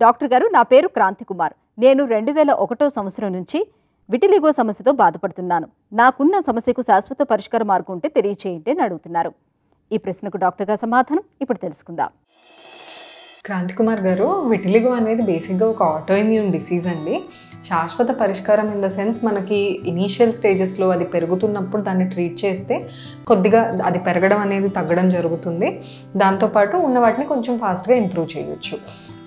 Doctor గారు, నా పేరు క్రాంతి కుమార్. నేను 2001 సంవత్సరం నుంచి విటిలిగో సమస్యతో బాధపడుతున్నాను. నాకున్న సమస్యకు శాశ్వత పరిష్కార మార్గం ఉంటే తెలియచేయండి అని అడుగుతున్నారు. ఈ ప్రశ్నకు డాక్టర్ గారి సమాధానం ఇప్పుడు తెలుసుకుందాం. క్రాంతి కుమార్ గారు, విటిలిగో అనేది బేసిక్గా ఒక ఆటోఇమ్యూన్ డిసీజ్ అండి. శాశ్వత పరిష్కారం ఇన్ ద సెన్స్ మనకి ఇనీషియల్ స్టేజెస్లో అది పెరుగుతున్నప్పుడు దాన్ని ట్రీట్ చేస్తే కొద్దిగా అది పెరగడం అనేది తగ్గడం జరుగుతుంది. దాంతోపాటు ఉన్న వాటిని కొంచెం ఫాస్ట్గా ఇంప్రూవ్ చేయొచ్చు.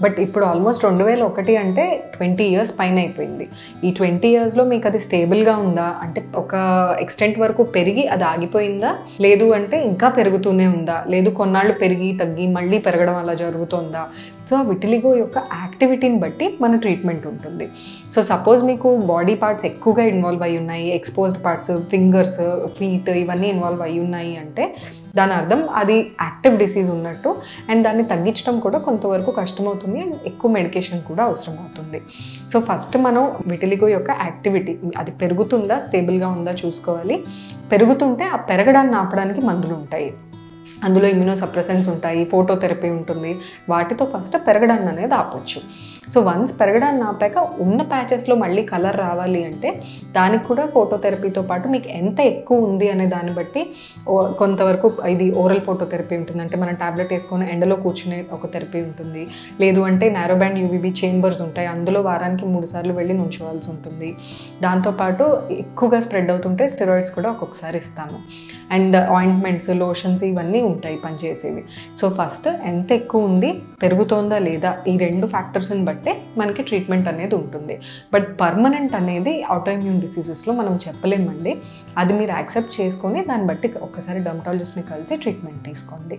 బట్ ఇప్పుడు ఆల్మోస్ట్ 2001 అంటే 20 ఇయర్స్ పైన అయిపోయింది. ఈ 20 ఇయర్స్లో మీకు అది స్టేబుల్గా ఉందా అంటే ఒక ఎక్స్టెంట్ వరకు పెరిగి అది ఆగిపోయిందా, లేదు అంటే ఇంకా పెరుగుతూనే ఉందా, లేదు కొన్నాళ్ళు పెరిగి తగ్గి మళ్ళీ పెరగడం అలా జరుగుతుందా. సో ఆ విటిలిగో యొక్క యాక్టివిటీని బట్టి మన ట్రీట్మెంట్ ఉంటుంది. సో సపోజ్ మీకు బాడీ పార్ట్స్ ఎక్కువగా ఇన్వాల్వ్ అయ్యి ఉన్నాయి, ఎక్స్పోజ్డ్ పార్ట్స్ ఫింగర్స్ ఫీట్ ఇవన్నీ ఇన్వాల్వ్ అయ్యి ఉన్నాయి అంటే దాని అర్థం అది యాక్టివ్ డిసీజ్ ఉన్నట్టు. అండ్ దాన్ని తగ్గించడం కూడా కొంతవరకు కష్టమవుతుంది అండ్ ఎక్కువ మెడికేషన్ కూడా అవసరం అవుతుంది. సో ఫస్ట్ మనం విటిలిగో యొక్క యాక్టివిటీ అది పెరుగుతుందా స్టేబుల్గా ఉందా చూసుకోవాలి. పెరుగుతుంటే ఆ పెరగడాన్ని ఆపడానికి మందులు ఉంటాయి, అందులో ఇమ్యూనోసప్రెసెంట్స్ ఉంటాయి, ఫోటోథెరపీ ఉంటుంది. వాటితో ఫస్ట్ పెరగడాన్ని అనేది ఆపొచ్చు. సో వన్స్ పెరగడాన్ని ఆపాక ఉన్న ప్యాచెస్లో మళ్ళీ కలర్ రావాలి అంటే దానికి కూడా ఫోటోథెరపీతో పాటు మీకు ఎంత ఎక్కువ ఉంది అనే దాన్ని బట్టి కొంతవరకు ఇది ఓరల్ ఫోటోథెరపీ ఉంటుంది, అంటే మనం ట్యాబ్లెట్ వేసుకొని ఎండలో కూర్చునే ఒక థెరపీ ఉంటుంది. లేదు అంటే నారో బ్యాండ్ యూవీబీ చేంబర్స్ ఉంటాయి, అందులో వారానికి 3 సార్లు వెళ్ళి నుంచోవాల్సి ఉంటుంది. దాంతోపాటు ఎక్కువగా స్ప్రెడ్ అవుతుంటే స్టెరాయిడ్స్ కూడా ఒక్కొక్కసారి ఇస్తాము. అండ్ ఆయింట్మెంట్స్ లోషన్స్ ఇవన్నీ ఉంటాయి పనిచేసేవి. సో ఫస్ట్ ఎంత ఎక్కువ ఉంది, పెరుగుతోందా లేదా, ఈ 2 ఫ్యాక్టర్స్ని బట్టే మనకి ట్రీట్మెంట్ అనేది ఉంటుంది. బట్ పర్మనెంట్ అనేది ఆటోఇమ్యూన్ డిసీజెస్లో మనం చెప్పలేమండి. అది మీరు యాక్సెప్ట్ చేసుకొని దాన్ని బట్టి ఒకసారి డర్మటాలజిస్ట్ని కలిసి ట్రీట్మెంట్ తీసుకోండి.